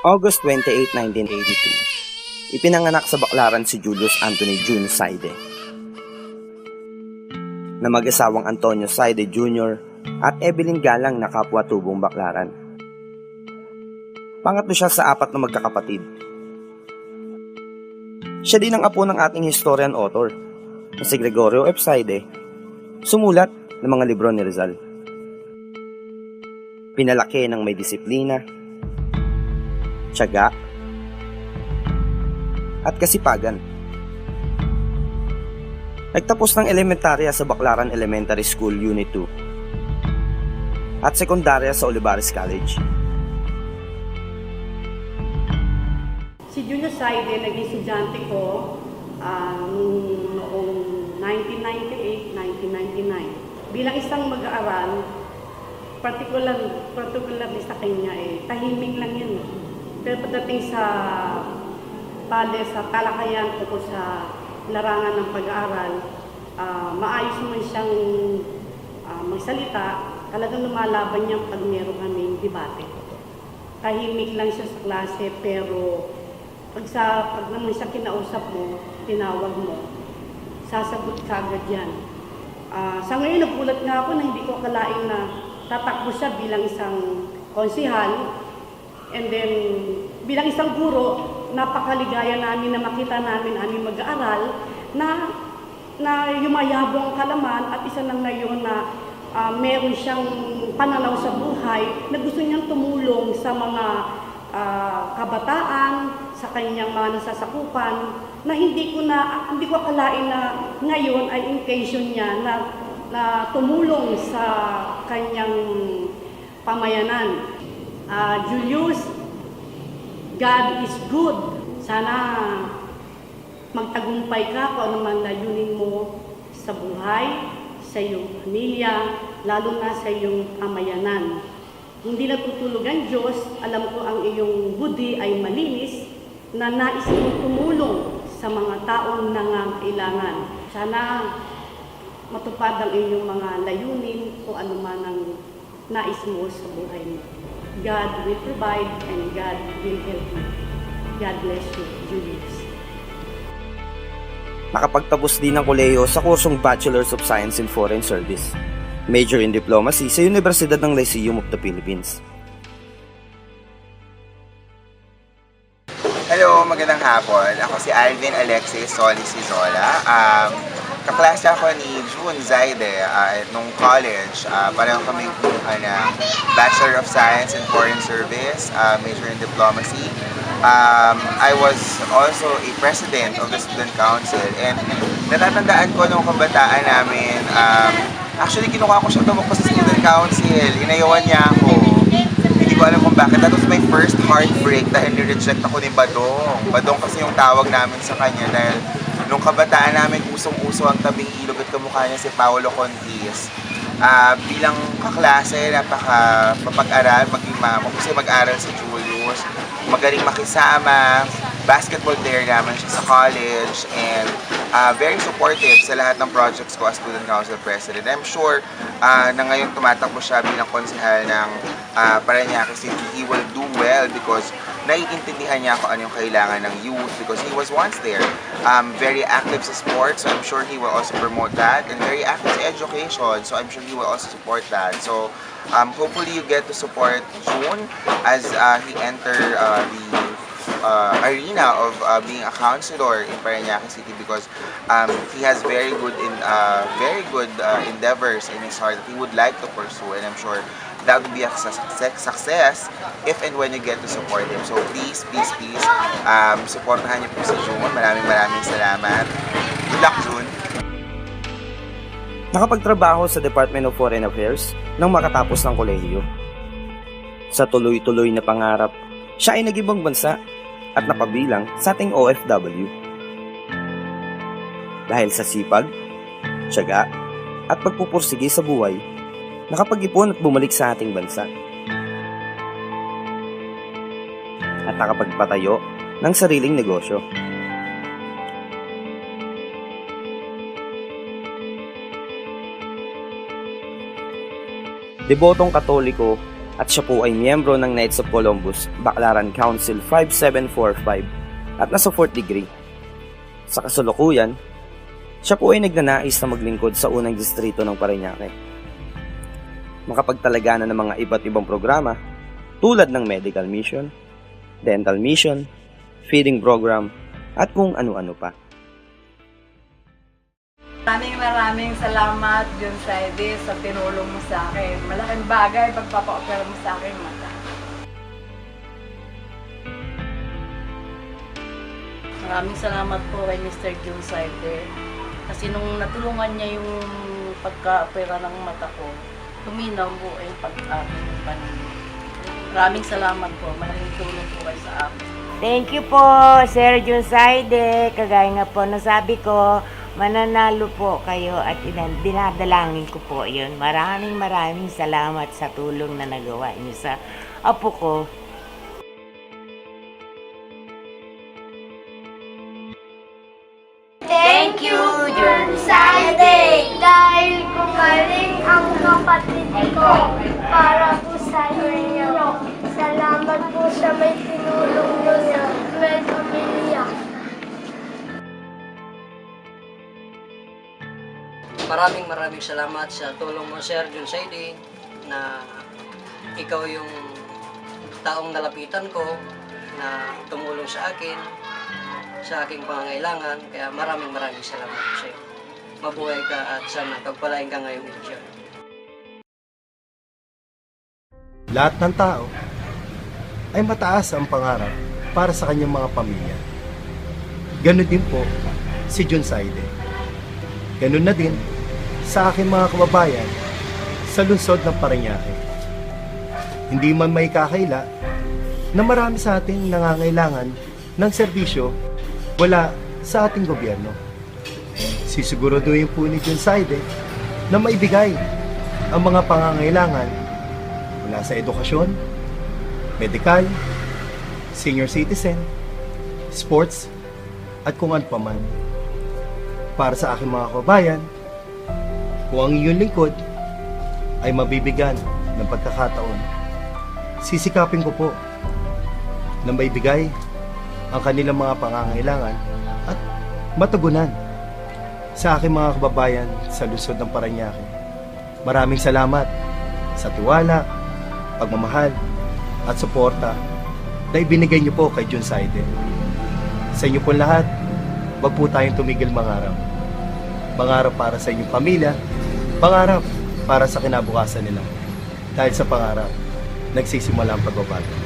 August 28, 1982. Ipinanganak sa Baclaran si Julius Anthony June Saide, na mag-asawang Antonio Saide Jr. at Evelyn Galang na kapwa-tubong Baclaran. Pangatlo siya sa apat na magkakapatid. Siya din ang apo ng ating historian author, na si Gregorio F. Saide, sumulat ng mga libro ni Rizal. Pinalaki ng may disiplina, tiyaga, at kasipagan. Nagtapos ng elementarya sa Baclaran Elementary School Unit 2 at sekundarya sa Olivares College. Si Julius Saide, naging estudyante ko noong 1998-1999. Bilang isang mag-aaral, particularly sa kanya, tahimik lang yun. Pero pagdating sa talakayan tungkol sa larangan ng pag-aaral, maayos naman siyang magsalita. Talagang lumalaban niya pag meron kaming debate. Tahimik lang siya sa klase, pero pag naman siya kinausap mo, tinawag mo, sasagot ka agad yan. Sa ngayon, nagulat nga ako na hindi ko akalain na tatakbo siya bilang isang konsihal. And then, bilang isang guro, napakaligaya namin na makita namin aming mag-aaral na yumayabong kalaman at isa lang na yun na meron siyang pananaw sa buhay na gusto niyang tumulong sa mga kabataan, sa kanyang mga nasasakupan, na hindi ko akalain na ngayon ay intention niya na tumulong sa kanyang pamayanan. Julius, God is good. Sana magtagumpay ka kung ano man layunin mo sa buhay, sa iyong pamilya, lalo na sa iyong pamayanan. Hindi natutulog ang Diyos, alam ko ang iyong budi ay malinis, na nais mong tumulong sa mga taong nangangailangan. Sana matupad ang iyong mga layunin o ano man ang nais mo sa buhay mo. God will provide and God will help you. God bless you, Julius. Nakapagtapos din ng kolehiyo sa kursong Bachelors of Science in Foreign Service, Major in Diplomacy sa Universidad ng Lyceum of the Philippines. Hello, magandang hapon. Ako si Alvin Alexis Solis Izola. Kaklase ako ni June Saide nung college. Pareho kami kumuha ng Bachelor of Science in Foreign Service, Major in Diplomacy. I was also a president of the Student Council, and natatandaan ko nung kabataan namin, actually kinuha ko siya tumakbo sa Student Council, inayawan niya ako. Hindi ko alam kung bakit. That was my first heartbreak dahil nireject ako ni Badong. Badong kasi yung tawag namin sa kanya dahil nung kabataan namin, usong-uso ang tabing ilog at kamukha niya si Paolo Contis. Bilang kaklase, napaka-mapag-aral, kasi mag-aral si Julius, magaling makisama, basketball player naman siya sa college, and very supportive sa lahat ng projects ko as Student Council President. I'm sure na ngayon tumatakbo siya bilang konsehal ng Parañaque City. He will do well because naiintindihan niya kung ano yung kailangan ng youth because he was once there. Very active sa sports, so I'm sure he will also promote that, and very active sa education, so I'm sure he will also support that. So hopefully you get to support June as he enter the arena of being a counselor in Parañaque City because he has very good endeavors in his heart that he would like to pursue, and I'm sure that would be a success if and when you get to support him. So please, supportahan niyo po si June. Maraming salamat. Good luck, June! Nakapagtrabaho sa Department of Foreign Affairs nang makatapos ng kolehiyo. Sa tuloy-tuloy na pangarap, siya ay nag-ibang bansa at napabilang sa ating OFW. Dahil sa sipag, tiyaga, at pagpupursige sa buhay, nakapag-ipon at bumalik sa ating bansa. At nakapagpatayo ng sariling negosyo. Debotong Katoliko at siya po ay miyembro ng Knights of Columbus, Baclaran Council 5745 at nasa 4th degree. Sa kasalukuyan, siya po ay nagnanais na maglingkod sa unang distrito ng Parañaque. Makapagtalagana ng mga iba't ibang programa tulad ng medical mission, dental mission, feeding program, at kung ano-ano pa. Maraming salamat, John Saide, sa tinulong mo sa akin. Malaking bagay pagpapa-opera mo sa akin mata. Maraming salamat po kay Mr. John Saide. Kasi nung natulungan niya yung pagka-opera ng mata ko, tuminaw po yung pag-aking paningin. Maraming salamat po. Malaking tulong po kayo sa akin. Thank you po, Sir John Saide. Kagaya nga po nasabi ko, mananalo po kayo at dinadalangin ko po yun. Maraming salamat sa tulong na nagawa niyo sa apo ko. Thank you, John Saide! Dahil gumaling ang kapatid ko para po sa inyo. Salamat po sa may tinulong nyo sa may pamilya. Maraming salamat sa tulong mo, Sir John Saide, na ikaw yung taong nalapitan ko na tumulong sa akin sa aking pangangailangan. Kaya maraming salamat po sa iyo. Mabuhay ka at sana pagpalain ka ngayong edisyon. Lahat ng tao ay mataas ang pangarap para sa kanyang mga pamilya. Ganon din po si John Saide. Ganon na din sa aking mga kababayan sa lungsod ng Parañaque. Hindi man may kakaila na marami sa ating nangangailangan ng serbisyo wala sa ating gobyerno. Sisiguraduhin po ni John Saide na maibigay ang mga pangangailangan mula sa edukasyon, medikal, senior citizen, sports, at kung ano pa man. Para sa aking mga kababayan, kung ang iyong lingkod ay mabibigyan ng pagkakataon, sisikapin ko po na maibigay ang kanilang mga pangangailangan at matugunan sa aking mga kababayan sa lungsod ng Parañaque. Maraming salamat sa tiwala, pagmamahal at suporta na ibinigay niyo po kay John Saide. Sa inyo po lahat, wag po tayong tumigil mangarap. Pangarap para sa inyong pamilya, pangarap para sa kinabukasan nila. Dahil sa pangarap, nagsisimula ang pagbabago.